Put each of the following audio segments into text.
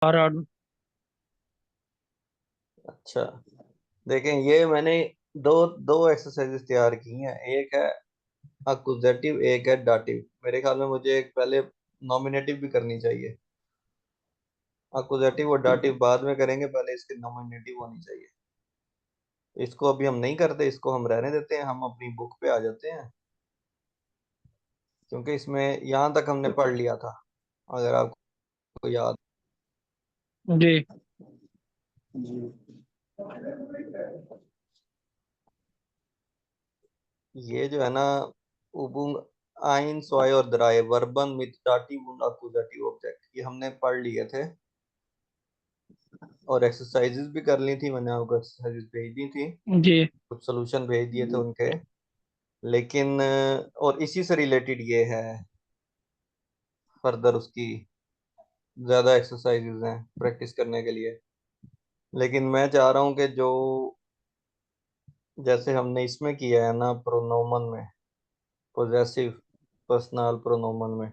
और अच्छा, देखें ये मैंने दो दो एक्सरसाइजेस तैयार की हैं। एक है अकुजेटिव, एक है डाटिव। मेरे ख्याल में मुझे एक पहले नॉमिनेटिव भी करनी चाहिए। अकुजेटिव और डाटिव बाद में करेंगे, पहले इसकी नॉमिनेटिव होनी चाहिए। इसको अभी हम नहीं करते, इसको हम रहने देते हैं, हम अपनी बुक पे आ जाते हैं। क्योंकि इसमें यहाँ तक हमने पढ़ लिया था, अगर आपको याद। जी। जी। ये जो है ना, उबुंग आइन सोय और दराय वर्बन मिथ डाटिव und accusative ऑब्जेक्ट, ये हमने पढ़ लिए थे। और एक्सरसाइजेस भी कर ली थी, मैंने आपको एक्सरसाइजेस भेज दी थी, जी। कुछ सोल्यूशन भेज दिए थे जी। उनके। लेकिन और इसी से रिलेटेड ये है, फर्दर उसकी ज्यादा एक्सरसाइजेस हैं प्रैक्टिस करने के लिए। लेकिन मैं चाह रहा हूँ कि जो जैसे हमने इसमें किया है ना, प्रोनोमन में, पोजेसिव पर्सनल प्रोनोमन में,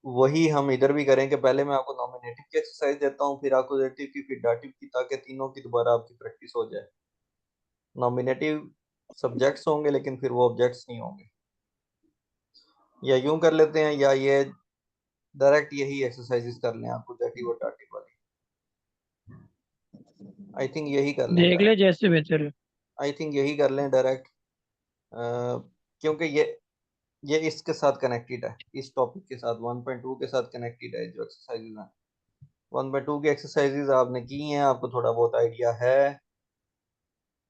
वही हम इधर भी करें। कि पहले मैं आपको नॉमिनेटिव की एक्सरसाइज देता हूँ, फिर अक्यूजेटिव की, फिर डाटिव की, ताकि तीनों की दोबारा आपकी प्रैक्टिस हो जाए। नॉमिनेटिव सब्जेक्ट्स होंगे, लेकिन फिर वो ऑब्जेक्ट्स नहीं होंगे। या यूं कर लेते हैं, या ये डायरेक्ट यही एक्सरसाइजेस कर लें अक्यूजेटिव और डाटिव वाली। आई थिंक यही कर लें देख ले डायरेक्ट। जैसे बेहतर है। आई थिंक यही कर लें डायरेक्ट। क्योंकि ये इसके साथ कनेक्टेड है, इस टॉपिक के साथ 1.2 के साथ कनेक्टेड है जो एक्सरसाइजेज हैं। 1.2 की एक्सरसाइजेज आपने की हैं, आपको थोड़ा बहुत आइडिया है।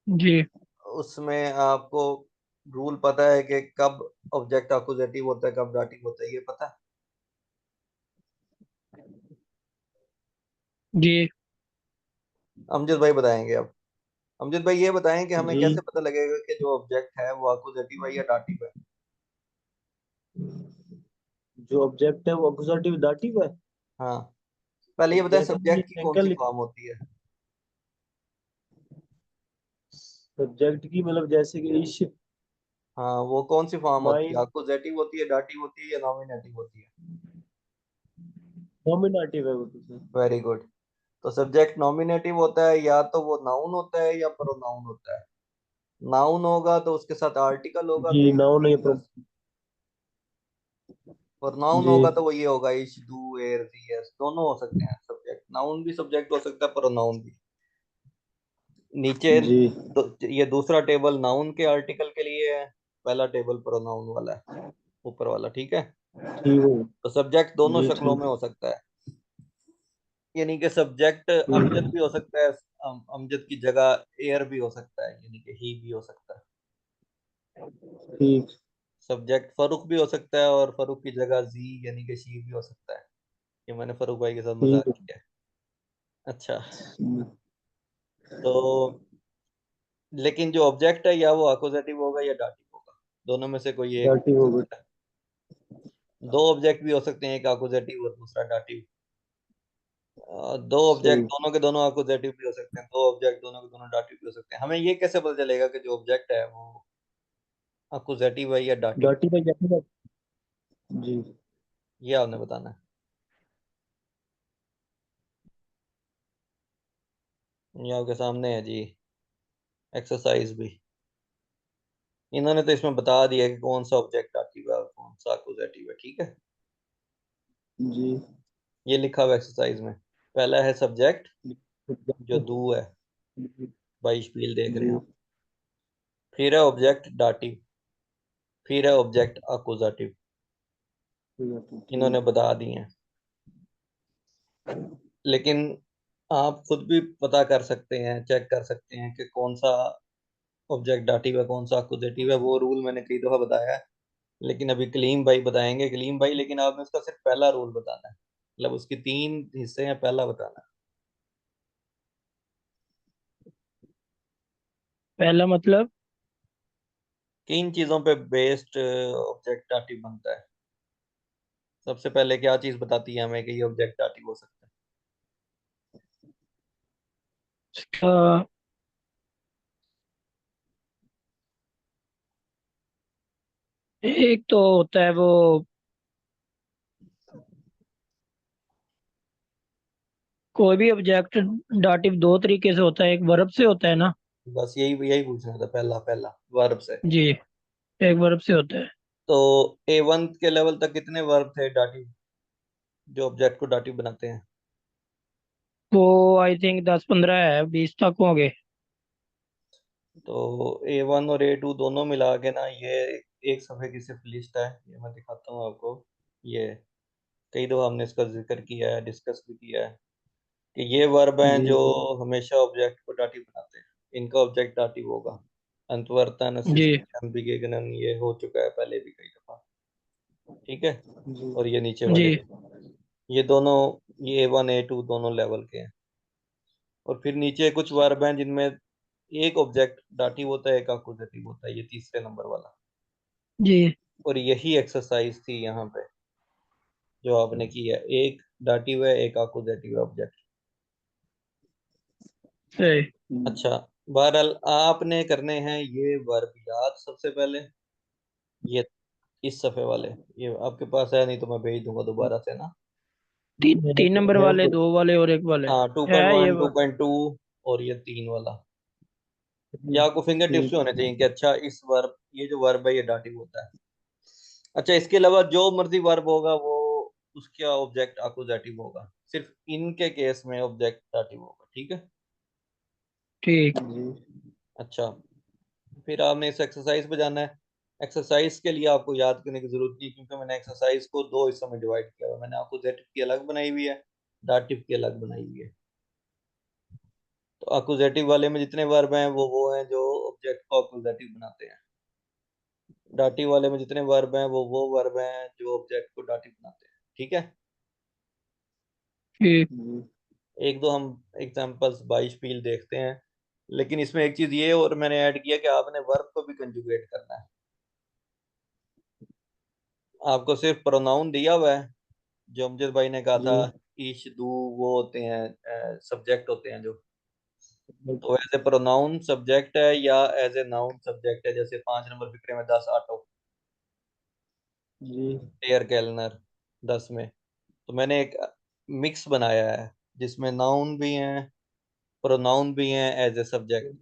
जी। उसमें आपको रूल पता है कि कब ऑब्जेक्ट अक्यूजेटिव होता है, कब डाटिव होता है, ये पता है? जी। अमजद भाई बताएंगे अब। अमजद भाई ये बताएं कि हमें जी। कैसे पता लगेगा कि जो ऑब्जेक्ट है वो अक्यूजेटिव है या डाटिव है। जो ऑब्जेक्ट है वो अक्यूजेटिव दाटिव है। हाँ, पहले ये बताएं ऑब्जेक्ट की सब्जेक्ट की कौन सी एंगल फॉर्म होती है। सब्जेक्ट की मतलब जैसे कि इश, हाँ, वो कौन सी फॉर्म होती है? माइंड, अक्यूजेटिव होती है, डाटिव होती है, या नॉमिनेटिव होती है? नॉमिनेटिव है वो तो सर। Very good. तो सब्जेक्ट नॉमिनेटिव होता है, या तो वो नाउन होता है या प्रोनाउन होता है। नाउन होगा तो उसके साथ आर्टिकल होगा, जी दे नाउन बी ये प्लस। और नाउन जी। होगा तो वो ये होगा, इश, डू, एर, सी, एस, दोनों हो सकते हैं सब्जेक्ट। नाउन भी सब्जेक्ट हो सकता है, प्रोनाउन भी। नीचे जी। ये दूसरा टेबल नाउन के आर्टिकल के लिए है, पहला टेबल प्रोनाउन वाला है, ऊपर वाला। ठीक है? ठीक है। तो सब्जेक्ट दोनों जी शक्लों में ठीक। हो सकता है। यानी कि सब्जेक्ट अमजद ठीक। भी हो सकता है, अमजद की जगह एयर भी हो सकता है, यानी कि ही भी हो सकता है। ठीक। सब्जेक्ट फरूक भी हो सकता है, और फरूक की जगह जी यानी कि शी भी हो सकता है। ये मैंने फरूक भाई के साथ ठीक मजाक है। किया है। अच्छा, ठीक। तो लेकिन जो ऑब्जेक्ट है, या वो अक्यूजेटिव होगा या डाटिव होगा, दोनों में से कोई एक दाटिव हो होगा। सकता है। दो ऑब्जेक्ट भी हो सकते हैं, एक अक्यूजेटिव और दूसरा डाटिव। दो ऑब्जेक्ट सही। दोनों के दोनों अक्यूजेटिव भी हो सकते हैं, दो ऑब्जेक्ट दोनों के दोनों डाटिव भी हो सकते हैं। हमें ये कैसे पता चलेगा कि जो ऑब्जेक्ट है वो अक्यूजेटिव है या डाटिव? दाटिव है क्या? जी। ये आपने बताना है। ये आपके सामने है जी, एक्सरसाइज भी। इन्होंने तो इसमें बता दिया कि कौन सा ऑब्जेक्ट डाटिव है और कौन सा अक्यूजेटिव है। ठीक है? जी। ये लिखा हुआ एक्सरसाइज में। पहला है सब्जेक्ट, जो दू है, बाई स्पील देख रहे हैं जी। आप। फिर है ऑब्जेक्ट डाटिव, फिर है ऑब्जेक्ट अक्यूजेटिव। इन्होंने ठीक। बता दिए हैं। लेकिन आप खुद भी पता कर सकते हैं, चेक कर सकते हैं कि कौन सा ऑब्जेक्ट डाटिव है, कौन सा अक्यूजेटिव है। वो रूल मैंने कई दफा बताया है, लेकिन अभी कलीम भाई बताएंगे। कलीम भाई, लेकिन आपने उसका सिर्फ पहला रूल बताना है, मतलब उसके तीन हिस्से हैं, पहला बताना है। पहला मतलब। किन चीजों पे बेस्ड ऑब्जेक्ट डाटिव बनता है? सबसे पहले क्या चीज बताती है हमें कि ये ऑब्जेक्ट डाटिव हो सकता है? अ, एक तो होता है वो कोई भी ऑब्जेक्ट डाटिव दो तरीके से होता है, एक वर्ब से होता है ना। बस यही यही पूछना था, पहला पहला वर्ब से। जी, एक वर्ब से होता है। तो A1 के लेवल तक कितने वर्ब थे डाटिव, जो ऑब्जेक्ट को डाटिव बनाते हैं? वो आई थिंक 10-15 है, 20 तक होंगे। तो A1 और A2 दोनों मिला के ना, ये एक सफ़े की सिर्फ लिस्ट है, ये मैं दिखाता हूँ आपको। ये कई दफा हमने इसका जिक्र किया है, डिस्कस भी किया है कि ये वर्ब हैं जी जो हमेशा ऑब्जेक्ट को डाटिव बनाते हैं। इनका ऑब्जेक्ट डाटिव होगा। अंतवर्तन, जी। असिस्टेंट, विगेगनन, ये हो चुका है पहले भी कई दफा। ठीक है। जी और ये नीचे जी। वाले भी, ये दोनों, ये A1 A2 दोनों लेवल के हैं। और फिर नीचे कुछ वर्ब हैं जिनमें एक ऑब्जेक्ट डाटिव होता है, एक अकुजेटिव होता है, ये तीसरे नंबर वाला। जी। और यही एक्सरसाइज थी यहाँ पे जो आपने की है, एक डाटिव है, एक अकुजेटिव है ऑब्जेक्ट। सही। अच्छा, बहरहाल आपने करने हैं ये वर्ब याद सबसे पहले। ये इस सफ़े वाले, ये आपके पास है, नहीं तो मैं भेज दूंगा दोबारा से ना। मेरे तीन नंबर है वाले, तो। दो वाले और एक वाले। हाँ, टू है पॉइंट ये वन 2.2 और ये 3 वाला। या आपको फिंगर टिप्स ठीक भी होने है। चाहिए कि अच्छा इस वर्ब, ये जो वर्ब है ये डाटिव होता है। अच्छा, इसके अलावा जो मर्जी वर्ब होगा वो उसका ऑब्जेक्ट अकुजेटिव होगा, सिर्फ इनके केस में ऑब्जेक्ट डाटिव होगा। ठीक है। ठीक। जी अच्छा, फिर आपने इस एक्सरसाइज पे जाना है। एक्सरसाइज के लिए आपको याद करने की जरूरत नहीं, क्योंकि मैंने एक्सरसाइज को दो हिस्सों में डिवाइड किया हुआ है। मैंने अकुजेटिव की अलग बनाई हुई है, डाटिव की अलग बनाई हुई है। तो अकुजेटिव वाले में जितने वर्ब हैं वो हैं जो ऑब्जेक्ट को अकुजेटिव बनाते हैं। डाटिव वाले में जितने वर्ब हैं वो वर्ब हैं जो ऑब्जेक्ट को डाटिव बनाते हैं। ठीक है। ठीक। जी एक दो हम एग्जांपल्स बाई स्पील देखते हैं, लेकिन इसमें एक चीज ये और मैंने ऐड किया कि आपने वर्ब को भी कंजुगेट करना है। आपको सिर्फ प्रोनाउन दिया हुआ है, जो अमजद भाई ने कहा था, जी ईश, दू, वो होते हैं सब्जेक्ट होते हैं जो। तो एज ए प्रोनाउन सब्जेक्ट है या एज ए नाउन सब्जेक्ट है, जैसे 5 नंबर फिक्रे में 10 ऑटो, जी एयर कैलनर 10 में। तो मैंने एक मिक्स बनाया है जिसमें नाउन भी हैं, प्रोनाउन भी हैं एज ए सब्जेक्ट।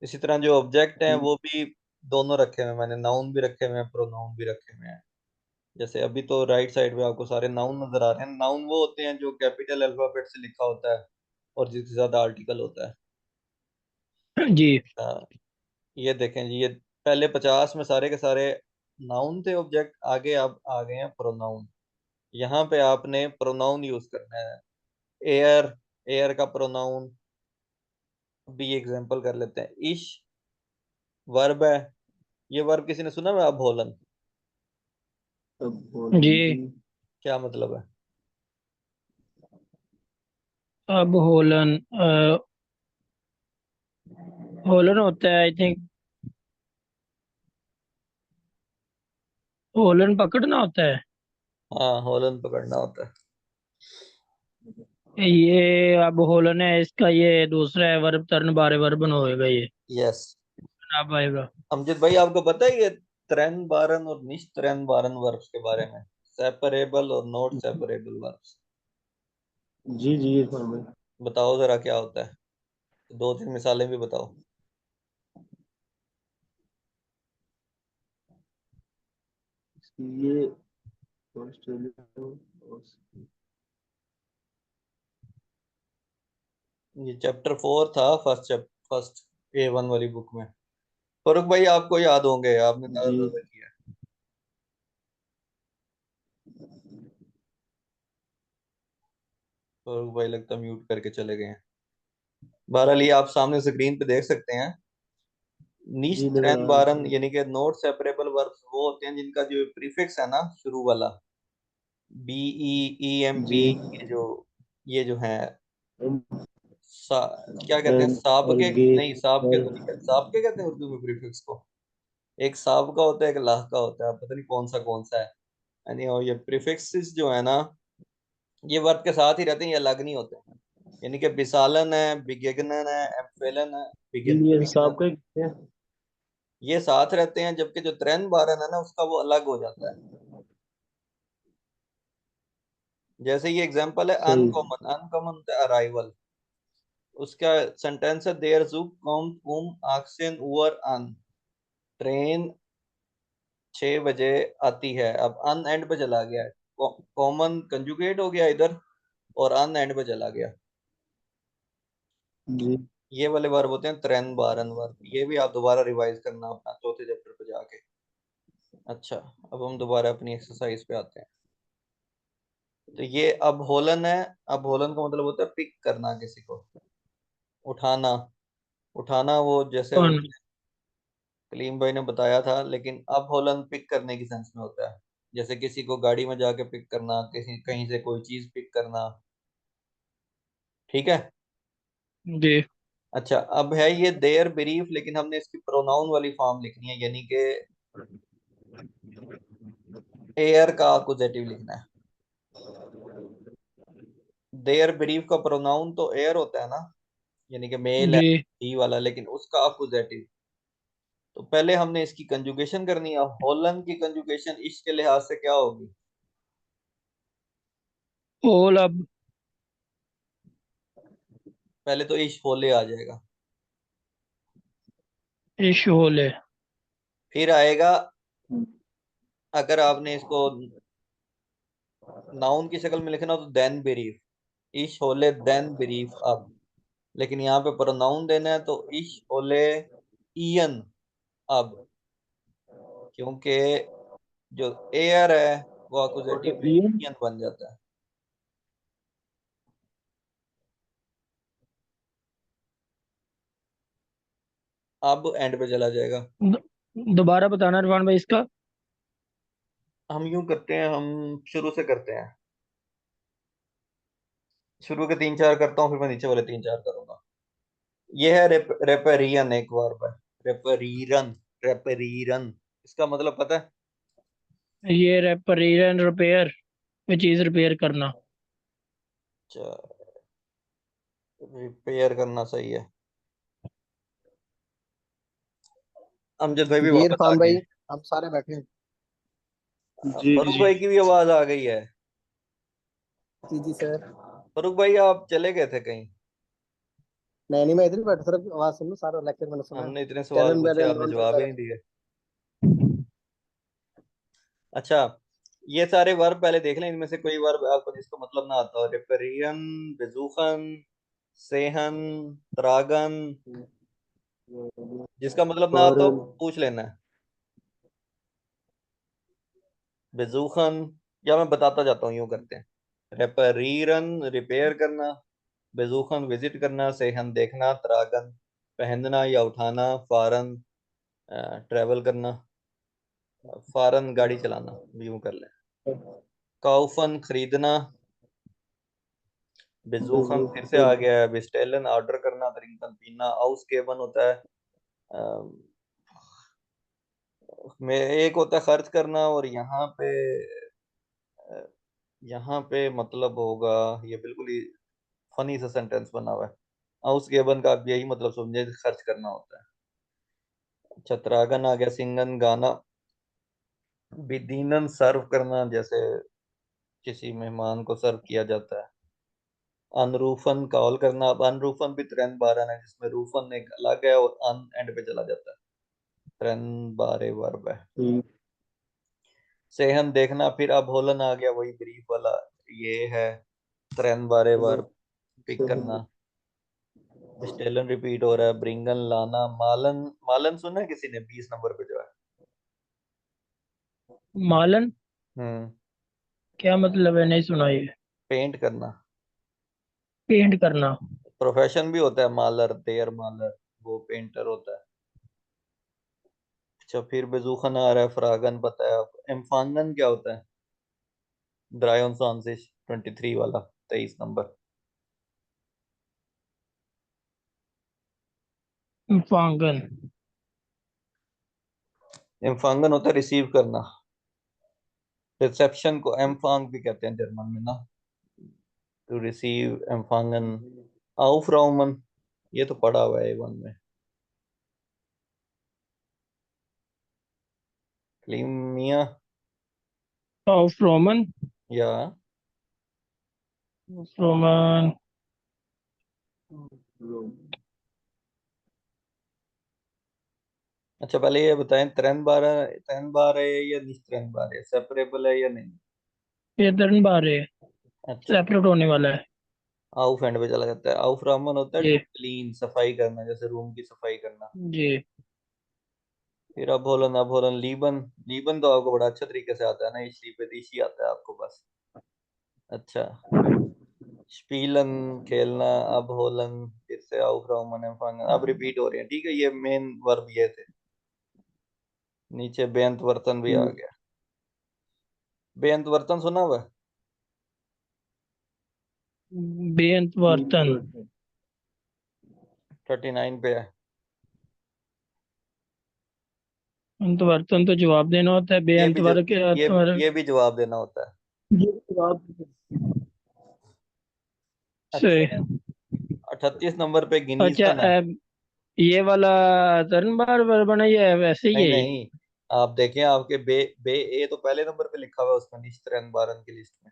इसी तरह जो ऑब्जेक्ट हैं वो भी दोनों रखे हुए हैं, मैंने नाउन भी रखे हुए हैं, प्रोनाउन भी रखे हुए हैं। जैसे अभी तो राइट साइड पे आपको सारे नाउन नजर आ रहे हैं। नाउन वो होते हैं जो कैपिटल अल्फाबेट से लिखा होता है और जिससे ज्यादा आर्टिकल होता है। जी। हाँ, ये देखें जी, ये पहले 50 में सारे के सारे नाउन थे ऑब्जेक्ट, आगे अब आ गए हैं प्रोनाउन। यहाँ पे आपने प्रोनाउन यूज करना है। एयर, एयर का प्रोनाउन। अभी एग्जांपल कर लेते हैं। इश वर्ब है, ये वर्ब किसी ने सुना है अब होलन? अब बोल जी। जी क्या मतलब है? अब होलन, होलन होता है आई थिंक, होलन पकड़ना होता है। हाँ, होलन पकड़ना होता है। ये अब होलन है, इसका ये दूसरा है, वर्ब टर्न बारे वर्बन होएगा ये। यस। अब आएगा। अमजद भाई, आपको पता है ये त्रैन बारन और निश त्रैन बारन वर्ब्स के बारे में? सेपरेबल और नॉट सेपरेबल वर्ब्स। जी इरफान भाई। बताओ जरा क्या होता है, दो तीन मिसालें भी बताओ। ये ऑस्ट्रेलिया ये चैप्टर 4 था, फर्स्ट A1 वाली बुक में। फरूक भाई आपको याद होंगे, आपने ताज़ा जी ताज़ा किया है। फरूक भाई लगता म्यूट करके चले गए हैं। बहरहाल ये आप सामने स्क्रीन पे देख सकते हैं। नीश जी नजर त्रैन आ रहा बारन है। यानी कि नॉट सेपरेबल वर्ब्स वो होते हैं जिनका जो प्रीफिक्स है ना शुरू वाला, BE EMP, जी ये जो है एम सा, क्या कहते हैं, एम और साबके, गे नहीं साबके और को नहीं कहते, साबके कहते हैं उर्दू में प्रीफिक्स को। एक साब का होता है, एक लाह का होता है, पता नहीं कौन सा है। यानी और ये प्रीफिक्सेस जो है ना, ये वर्ब के साथ ही रहते हैं, ये अलग नहीं होते। यानी कि बिसालन है, बिगेगनन है, एम्फेलन है, जी ये बिगेगनन, इंसाफ का ही है। ये साथ रहते हैं, जबकि जो त्रैन बारन है ना उसका वो अलग हो जाता है। जैसे ये एग्जांपल है सही। अनकॉमन, अनकॉमन अराइवल, उसका सेंटेंस है देयर ज़ू कॉम्ट आक्सेन उवर अन, ट्रेन 6 बजे आती है। अब अन एंड पे चला गया है, कॉमन कंजुगेट हो गया इधर और अन एंड पे चला गया। जी। ये वाले वर्ब होते हैं त्रेन बारन वर्ब। ये भी आप दोबारा रिवाइज करना अपना चौथे चैप्टर पे जाके। अच्छा, अब हम दोबारा अपनी एक्सरसाइज पे आते हैं। तो ये अब होलन है। अब होलन का मतलब होता है पिक करना, किसी को उठाना। उठाना वो जैसे कौन? कलीम भाई ने बताया था, लेकिन अब होलन पिक करने की सेंस में होता है। जैसे किसी को गाड़ी में जाके पिक करना, किसी कहीं से कोई चीज पिक करना। ठीक है। जी। अच्छा, अब है ये देयर ब्रीफ, लेकिन हमने इसकी प्रोनाउन वाली फॉर्म लिखनी है, यानी कि एयर का अकुजेटिव लिखना है। देयर ब्रीफ का प्रोनाउन तो एयर होता है ना, यानी कि मेल है, जी। ही वाला, लेकिन उसका अकुजेटिव। तो पहले हमने इसकी कंजुगेशन करनी है। होलन की कंजुगेशन इश के लिहाज से क्या होगी? होल अब पहले तो इश होले आ जाएगा, इश होल है। फिर आएगा, अगर आपने इसको नाउन की शक्ल में लिखना हो तो देन बिरीफ, इश होले देन बिरीफ अब। लेकिन यहाँ पे प्रोनाउन देना है तो इश होले इयन अब, क्योंकि जो एयर है वो अकुजेटिव में इयन। इयन बन जाता है। अब एंड पे चला जाएगा। दोबारा बताना इरफान भाई इसका। हम यूं करते हैं, हम शुरू से करते हैं। शुरू के 3-4 करता हूँ, फिर मैं नीचे वाले 3-4 करूंगा। ये है रेपेरियन, एक वर्ब है रेपेरियन। रेपेरियन, इसका मतलब पता है? ये रिपेयर रिपेयर कोई चीज रिपेयर करना। रिपेयर करना सही है। अमजद भाई भी जी वापस आ इरफान गए भाई, हैं। हम सारे बैठे हैं। जी फरूख जी। भाई की भी आवाज आ गई है। जी जी सर। फरूख भाई आप चले गए थे कहीं? नहीं नहीं, मैं इधर ही बैठा सर, आवाज सुन लो, सारा लेक्चर मैंने सुना है। हमने इतने सवाल कैनन पूछे, बैरन आपने लॉन्डन जवाब ही नहीं बैरन। दिए। अच्छा, ये सारे वर्ब पहले देख लें, इनमें से कोई वर्ब आपको जिसका मतलब ना आता हो। रिपेरियन, बेजूखन, सेहन, त्रागन, जिसका मतलब ना आता हो फॉरन। पूछ लेना है। बेजूखन, या मैं बताता जाता हूँ, यूं करते हैं। रेपेरियन रिपेयर करना, बेजूखन विजिट करना, सेहन देखना, त्रागन पहनना या उठाना, फारन ट्रेवल करना, फारन गाड़ी चलाना, यूं कर लें। काउफन खरीदना, बेजूखन फिर से आ गया है, बिस्टेलन ऑर्डर करना, द्रिंकन पीना, आउस केबन होता है में एक होता है खर्च करना, और यहाँ पे मतलब होगा, ये बिल्कुल ही फनी सा सेंटेंस बना हुआ है। हाउस गेबन का आप यही मतलब समझे, खर्च करना होता है। छत्रागन आ गया, सिंगन गाना, बिदीनन सर्व करना, जैसे किसी मेहमान को सर्व किया जाता है। अनरूफन कॉल करना। अब अनरूफन भी त्रेन बारन है, जिसमें रूफन एक अलग है और अन एंड पे चला जाता है। त्रेन बारे वर्ब है। सेहन देखना, फिर अब होलन आ गया, वही ब्रीफ वाला। ये है त्रेन बारे वर्ब, पिक करना। स्टेलन रिपीट हो रहा है। ब्रिंगन लाना, मालन, मालन सुना है किसी ने? 20 नंबर पे जो है। मालन हम्म। क्या मतलब है? नहीं सुना ये। पेंट करना। पेंट करना। प्रोफेशन भी होता है मालर, देयर मालर, वो पेंटर होता है। अच्छा, फिर बेजूखन आ रहा है, फ्रागन पता है आपको। एम्फांगन क्या होता है? ड्रायोन सांसिस 23 वाला, 23 नंबर। फांगन। एम्फांगन होता है रिसीव करना। रिसेप्शन को एम्फांग भी कहते हैं जर्मन में ना, टू रिसीव, एम्फांगन। आउफ्राउमन, ये तो पढ़ा हुआ है A1 में। क्लीमिया, ऑफ रोमन। या रोमन अच्छा पहले ये बताएं, त्रैन बार है या निस्त्रैन बार है, सेपरेबल है या नहीं? ये टर्न बार है, अच्छा, सेपरेट होने वाला है। आउफ एंड पे चला जाता है। आउफ रामन होता है टू जी क्लीन, सफाई करना, जैसे रूम की सफाई करना। जी। फिर अब होलन लीबन। लीबन तो आपको बड़ा अच्छा तरीके से आता है ना, इसलिए पे इसी आता है आपको बस। अच्छा, स्पीलन खेलना। अब होलन, फिर से आउफ रामन एम्फांगन, अब रिपीट हो रहे हैं। ठीक है, ये मेन वर्ब ये थे। नीचे बेंत वर्तन भी आ गया। बेंत वर्तन सुना हुआ है? बेंत बर्तन। 39 पे है। बेंत बर्तन तो जवाब देना होता है, ये बेंत भी जो वर्क ये भी जवाब देना होता है। ये तो आप से। अच्छा, 38 नंबर पे अच्छा गिनीजन है। ये वाला टर्न बार बना, ये है वैसे ही नहीं है ये। नहीं, आप देखें आपके बे बे ए तो पहले नंबर पे लिखा हुआ है उसमें, निश्तरन बारन की लिस्ट में।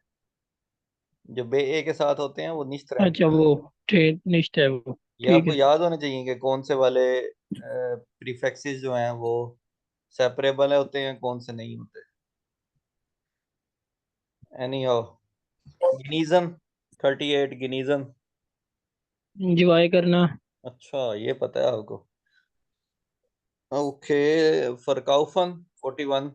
जो बे ए के साथ होते हैं वो निश्तरन अच्छा होते हैं। वो ठीक निश्चित है वो। ये ठीक आपको है। याद होने चाहिए कि कौन से वाले प्रीफिक्सेस जो हैं वो सेपरेबल होते हैं, कौन से नहीं होते। एनी हाउ, गिनीजन, 38 गिनीजन। इंजॉय करना। अच्छा, ये पता है आपको। ओके, फरकाउफन 41।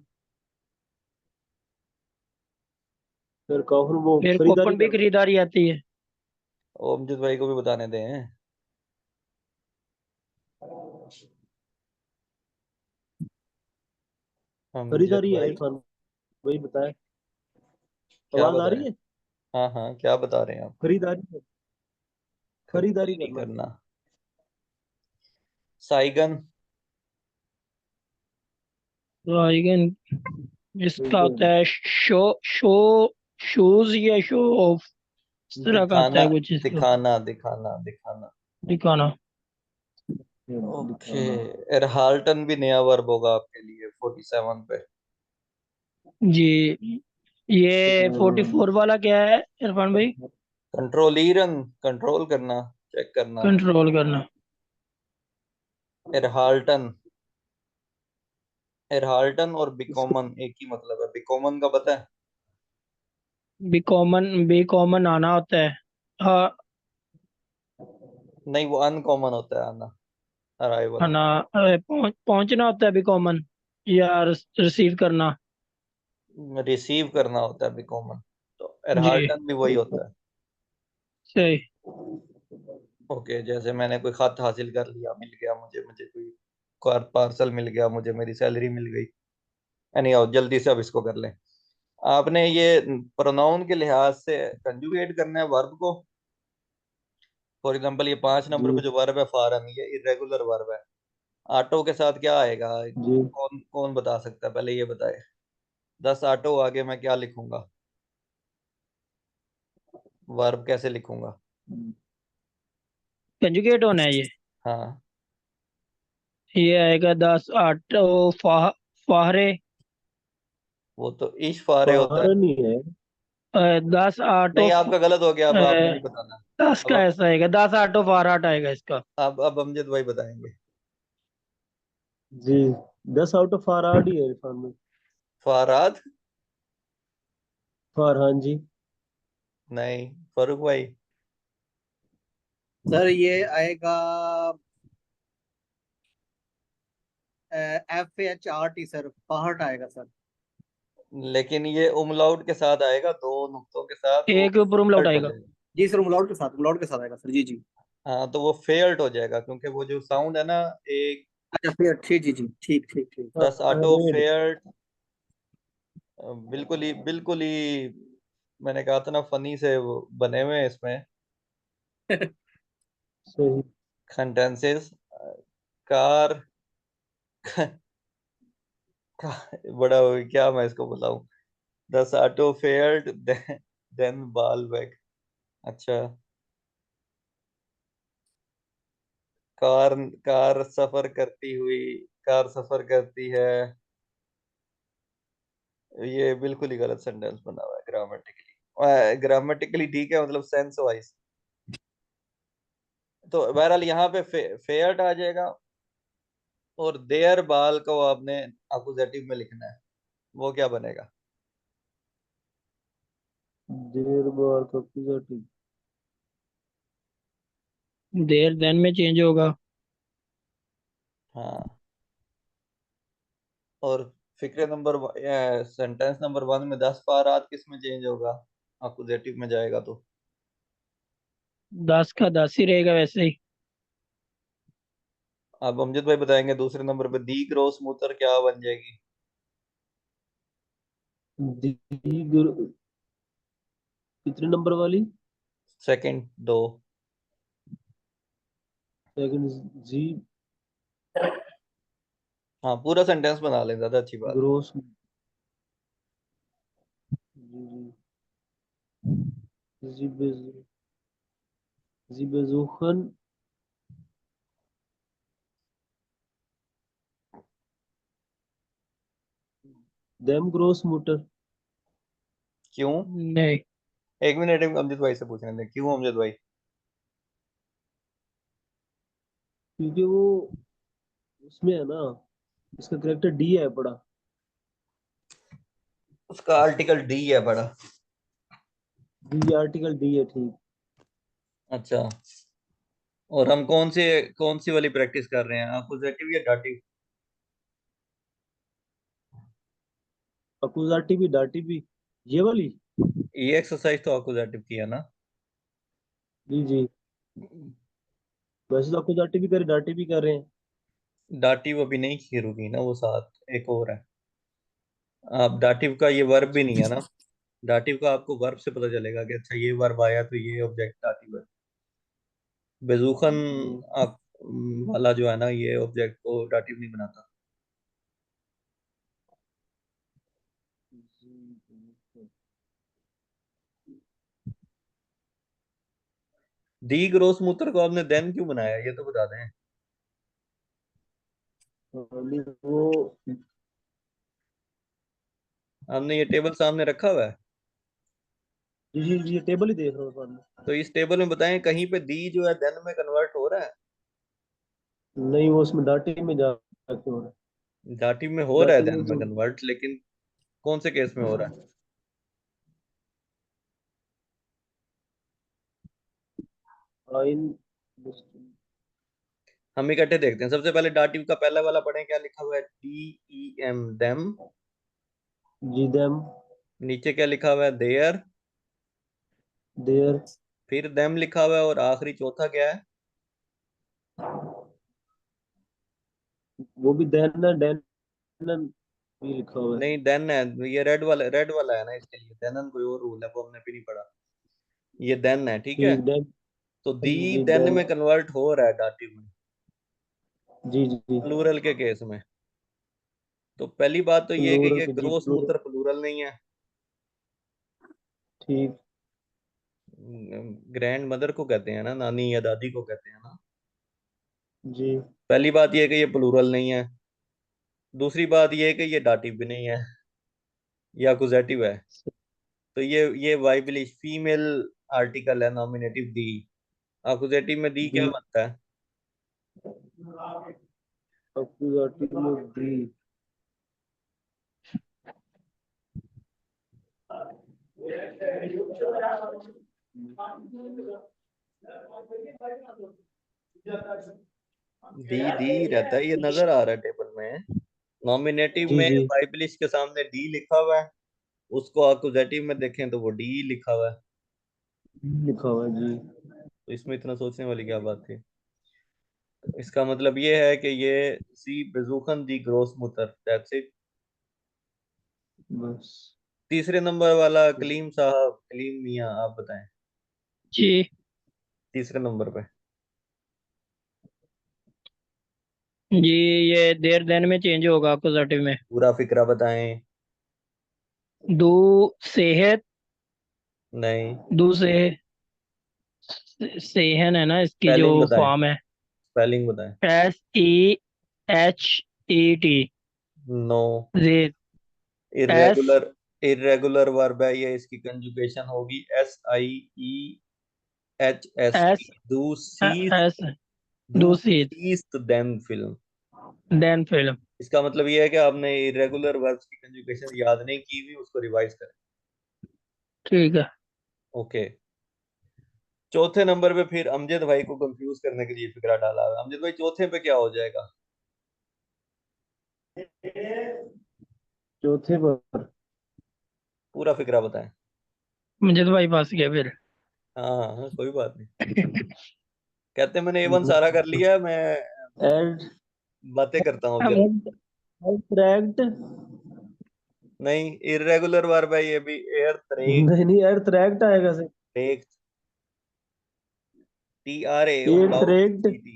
फिर कौन वो फिर खरीदारी कूपन भी करना। खरीदारी आती है। ओ अमजद भाई को भी बताने दें। अमजद खरीदारी है भाई, इरफान भाई, बताए। क्या आवाज आ बताएं? रही है। हाँ हाँ, क्या बता रहे हैं आप? खरीदारी है, खरीदारी खरीदारी नहीं करना। करना। साइगन। तो आइगन इसका होता बिल्कुल। है शो शो शूज या शो ऑफ, इस तरह का आता दिखाना है कुछ इसका। दिखाना दिखाना दिखाना। दिखाना। ओके, दिखाना। एरहाल्टन भी नया वर्ब होगा आपके लिए 47 पे। जी। ये 44 वाला क्या है इरफान भाई? कंट्रोलीरन, कंट्रोल करना, चेक करना। कंट्रोल करना। एरहाल्टन, एरहाल्टन और बिकॉमन एक ही मतलब है। बिकॉमन का पता है? बी कॉमन आना होता है। हाँ। नहीं, वो अनकॉमन होता है, आना, अराइवल। आना पहुंचना होता है बी कॉमन, या रिसीव करना। रिसीव करना होता है बिकॉमन। तो जी एरहाल्टन भी वही होता है। सही। ओके, जैसे मैंने कोई खत हासिल कर लिया, मिल गया मुझे, मुझे कोई कार पार्सल मिल गया, मुझे मेरी सैलरी मिल गई। एनी हाउ, जल्दी से अब इसको कर लें। आपने ये प्रोनाउन के लिहाज से कंजुगेट करना है वर्ब को। फॉर एग्जांपल, ये 5 नंबर जी पे जो वर्ब है फारन, ये इरेगुलर वर्ब है। ऑटो के साथ क्या आएगा? जी। कौन कौन बता सकता है? पहले ये बताए। 10 ऑटो आगे मैं क्या लिखूंगा? वर्ब कैसे लिखूंगा? कंजुगेट होना है ये। हाँ, ये आएगा 10 8 फाहरे। वो तो इश फारे होता है। बाहर नहीं है। 10 8 नहीं, आपका गलत हो गया, अब आपने नहीं बताना। 10 अब का ऐसा आएगा, 10 8 फारहाट आएगा इसका। अब अमजद भाई बताएंगे। जी, 10 आउट ऑफ फार ही है इरफान में। फरहाद। फरहान जी। नहीं, फरूक भाई। सर ये आएगा FHRT सर, पहाड़ आएगा सर। लेकिन ये उमलाउट के साथ आएगा, दो नुक्तों के साथ, वो एक ऊपर उमलाउट फेल्ट हो आएगा। जाएगा। जी सर, उमलाउट के साथ आएगा सर, जी जी। हाँ, तो वो फेल्ट हो जाएगा, क्योंकि वो जो साउंड है ना, एक अच्छा फिर ठीक, जी जी, ठीक ठीक ठीक। 10 ऑटो रेड। फेल्ट। बिल्कुल ही मैंने कहा था ना, फनी से वो बने हुए हैं इसमें सही। सेंटेंसेस। कार बड़ा क्या मैं इसको बताऊं? 10 ऑटो फेल्ट, देन बाल बैक। अच्छा, कार कार सफर करती हुई, कार सफर करती है। ये बिल्कुल ही गलत सेंटेंस बना हुआ है ग्रामेटिकली। ग्रामेटिकली ठीक है, मतलब सेंस वाइज। तो बहरहाल यहाँ पे फेयर्ड आ जाएगा, और देयर बाल को आपने अकुजेटिव में लिखना है, वो क्या बनेगा? देर बार का accusative। देर देन में चेंज होगा। हाँ, और फिक्रे नंबर सेंटेंस नंबर 1 में 10 पारात किस में चेंज होगा? अकुजेटिव में जाएगा तो 10 का 10 ही रहेगा वैसे ही। अब अमजद भाई बताएंगे दूसरे नंबर पे दी ग्रोस मूत्र क्या बन जाएगी? दी गुर- कितने नंबर वाली? सेकंड दो। सेकंड जी हाँ, पूरा सेंटेंस बना लें, ज्यादा अच्छी बात है। ग्रोस। जी जी जी बेजुखन देम ग्रोस मोटर। क्यों? नहीं, एक मिनट अमजद भाई से पूछने दें, क्यों अमजद भाई? क्योंकि वो उसमें है ना, उसका करेक्टर डी है बड़ा। उसका आर्टिकल डी है बड़ा। डी आर्टिकल डी है, ठीक। अच्छा, और हम कौन सी वाली प्रैक्टिस कर रहे हैं, अकुजेटिव या डाटिव? अकुजाटी भी डाटी भी, ये वाली। ये एक्सरसाइज तो अकुजेटिव की है ना? जी जी, वैसे तो अकुजाटी भी करे डाटी भी कर रहे हैं। डाटिव अभी नहीं की रुकी ना, वो साथ एक और है। आप डाटिव का ये वर्ब भी नहीं है ना, डाटिव का आपको वर्ब से पता चलेगा कि अच्छा ये वर्ब आया तो ये ऑब्जेक्ट डाटिव है। बेजुखन जी आप वाला जो है ना, ये ऑब्जेक्ट को डाटिव नहीं बनाता। जी। दी ग्रोस मूत्र को आपने देन क्यों बनाया, ये तो बता दें। नहीं, वो हमने ये टेबल सामने रखा हुआ है, जी जी जी, ये टेबल ही देख रहा हूँ सामने। तो इस टेबल में बताएं कहीं पे दी जो है देन में कन्वर्ट हो रहा है? नहीं, वो उसमें डाटी में जाके हो रहा है। डाटिव में हो रहा है डाटी देन में में जो कन्वर्ट, लेकिन कौन से केस में हो रहा है? आइन। हम इकट्ठे देखते हैं। सबसे पहले डाटिव का पहला वाला पढ़ें, क्या लिखा हुआ है? डी ई एम देम। जी देम। नीचे क्या लिखा हुआ है? देयर। देयर। फिर देम लिखा हुआ है, और आखिरी चौथा क्या है? वो भी देन है, देन भी लिखा हुआ है। नहीं, देन है। ये रेड वाला है ना, इसके लिए देन कोई और रूल है, वो हमने भी नहीं पढ़ा। ये देन है, ठीक है। ठीक, देन। तो दी जी देन देन। में कन्वर्ट हो रहा है डाटिव में, जी जी जी, प्लूरल के केस में। तो पहली बात तो ये है कि प्लूरल ये के जी ग्रोस प्लूरल। मूत्र प्लूरल नहीं है। ठीक। ग्रैंड मदर को कहते हैं ना, नानी या दादी को कहते हैं ना। जी पहली बात ये है कि ये प्लूरल नहीं है। दूसरी बात ये है कि ये डाटिव भी नहीं है, ये अकुजेटिव है। तो ये वाइबलिश फीमेल आर्टिकल है, नॉमिनेटिव दी। अकुजेटिव में दी क्या दी। बनता है? अकुजाटी में दी। दी रहता है, ये नजर आ रहा है टेबल में। नॉमिनेटिव जी में जी, वाइबलिश के सामने डी लिखा हुआ है, उसको अकुजेटिव में देखें तो वो डी लिखा हुआ है। लिखा हुआ है जी। तो इसमें इतना सोचने वाली क्या बात थी? इसका मतलब ये है कि ये सी बेजुखन दी ग्रोस मुतर, दैट्स इट। बस। तीसरे नंबर वाला कलीम साहब, कलीम मियां, आप बताएं जी तीसरे नंबर पे। जी, ये देर देन में चेंज होगा अपोजिटिव में। पूरा फिक्रा बताएं। दो सेहत, नहीं, दो से सेहन है ना इसकी जो स्पेलिंग बताएं, फॉर्म है। स्पेलिंग बताएं। SEHET। No. Z. S irregular, irregular verb है ये, इसकी कंजुगेशन होगी SIEHST, S do cease, S do दूसरी ceased then film। Then film. इसका मतलब ये है कि आपने इरेगुलर वर्ब्स की कंजुगेशन याद नहीं की हुई, उसको रिवाइज करें। ठीक है। ओके। चौथे नंबर पे फिर अमजद भाई को कंफ्यूज करने के लिए फिक्रा डाला है। अमजद भाई चौथे पे क्या हो जाएगा? चौथे पर पूरा फिक्रा बताएं। मुझे तो भाई फंस गया फिर। हाँ हाँ, कोई बात नहीं। कहते हैं मैंने A1 सारा कर लिया, मैं एड बातें करता हूँ अब जरा। एब्स्ट्रैक्ट, नहीं, इरेगुलर वर्ब है ये भी। एयर त्रेक, नहीं एब्स्ट्रैक्ट आएगा से त्रेक, TRA उमलाउट एब्स्ट्रैक्ट, TT।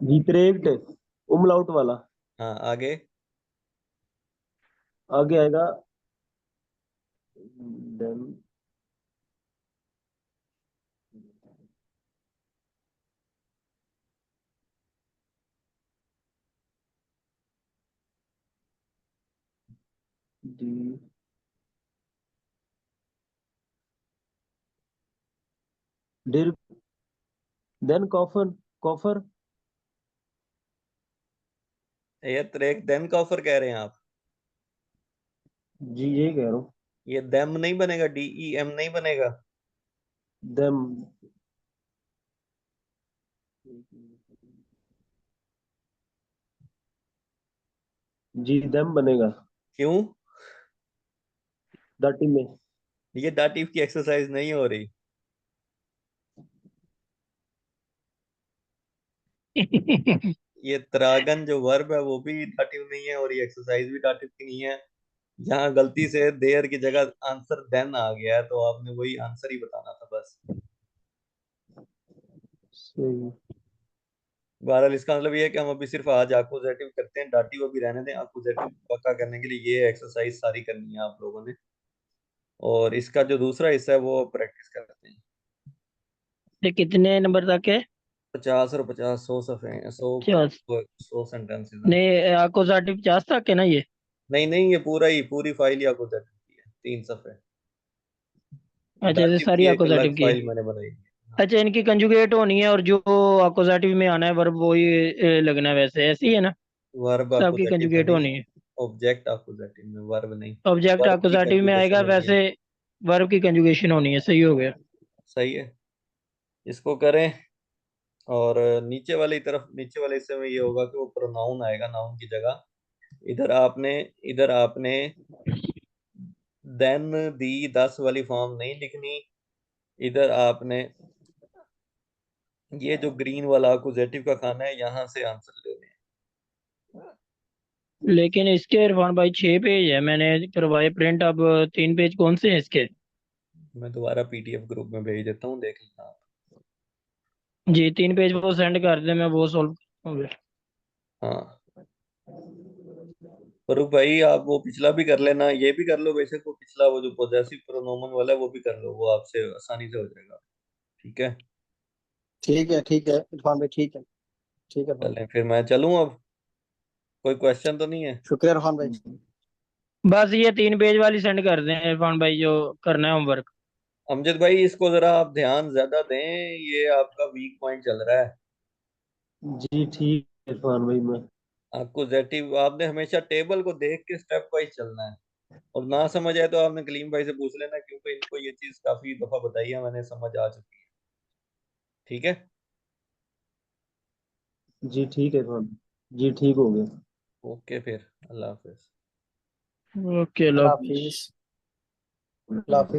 जीत्रेक्ट, उमलाउट वाला। हाँ, आगे। आगे आएगा देन डी डिर देन कॉफर कॉफर। एयर त्रेक देन का ऑफर कह रहे हैं आप? जी यही कह रहा हूँ। ये देम नहीं बनेगा, DEM नहीं बनेगा। देम जी देम बनेगा क्यों? दाटी में। ये दाटिव की एक्सरसाइज नहीं हो रही। ये त्रागन जो वर्ब है वो भी दाटिव नहीं है, और ये एक्सरसाइज भी दाटिव की नहीं है। यहाँ गलती से देयर की जगह आंसर देन आ गया है, तो आपने वही आंसर ही बताना था बस। सही। बहरहाल इसका मतलब ये है कि हम अभी सिर्फ आज अक्यूजेटिव करते हैं, दाटिव अभी रहने दें। अक्यूजेटिव पक्का करने के लिए ये एक्सरसाइज सारी करनी है आप लोगों ने, और इसका जो दूसरा हिस्सा है वो प्रैक्टिस करते हैं। ये कितने नंबर तक है? 50 और 50, 100 सफ़े हैं, 100 50? 100 सेंटेंसेस हैं। नहीं अकोजाटिव 50 तक है ना ये? नहीं नहीं, ये पूरी फाइल ही अक्यूजेटिव की है, 3 सफ़े। अच्छा ये दाटिव सारी की एक अलग अकोजाटिव की है। फाइल मैंने बनाई है। हाँ, अच्छा इनकी कंजुगेट होनी है और जो अकोजाटिव में आना है वर्ब वही लगना है, वैसे ऐसे ही है ना? वर्ब सबकी अक्यूजेटिव में कंजुगेट नहीं, होनी है। ऑब्जेक्ट अक्यूजेटिव में, वर्ब नहीं। ऑब्जेक्ट वर्ब की अकोजाटिव में आएगा, कंजुगेशन होनी है। वैसे वर्ब की कंजुगेशन होनी है। सही हो गया। सही है, इसको करें। और नीचे वाली तरफ, नीचे वाले हिस्से में ये होगा कि वो प्रोनाउन आएगा नाउन की जगह। इधर आपने देन दी 10 वाली फॉर्म नहीं लिखनी। इधर आपने ये जो ग्रीन वाला अक्यूजेटिव का खाना है, यहाँ से आंसर लेने हैं। लेकिन इसके इरफान भाई 6 पेज है, मैंने करवाए प्रिंट। अब 3 पेज कौन से हैं इसके? मैं दोबारा PDF ग्रुप में भेज देता हूँ, देख लेना आप। जी 3 पेज वो सेंड कर दे, मैं वो सोल्व करूँगा। हाँ, फरूक भाई आप वो पिछला भी कर लेना, ये भी कर लो बेशक। वो पिछला, वो जो पोजेसिव प्रोनोमन वाला है वो भी कर लो, वो आपसे आसानी से हो जाएगा। ठीक है, ठीक है इरफान भाई, ठीक है इरफान भाई। चलें फिर मैं चलूँ अब। कोई क्वेश्चन तो नहीं है? शुक्रिया इरफान भाई। बस ये 3 पेज वाली सेंड कर दें इरफान भाई, जो करना है होमवर्क। अमजद भाई इसको जरा आप ध्यान ज्यादा दें, ये आपका वीक पॉइंट चल रहा है। जी ठीक है इरफान भाई। मैं अक्यूजेटिव आपने हमेशा टेबल को देख के स्टेप वाइज चलना है, और ना समझ आए तो आपने कलीम भाई से पूछ लेना, क्योंकि इनको ये चीज काफी दफा बताई है मैंने, समझ आ चुकी है। ठीक है, जी ठीक है इरफान। जी ठीक हो गया। ओके फिर, अल्लाह हाफिज। ओके अल्लाह लव। हाफिज। अल्लाह हाफिज।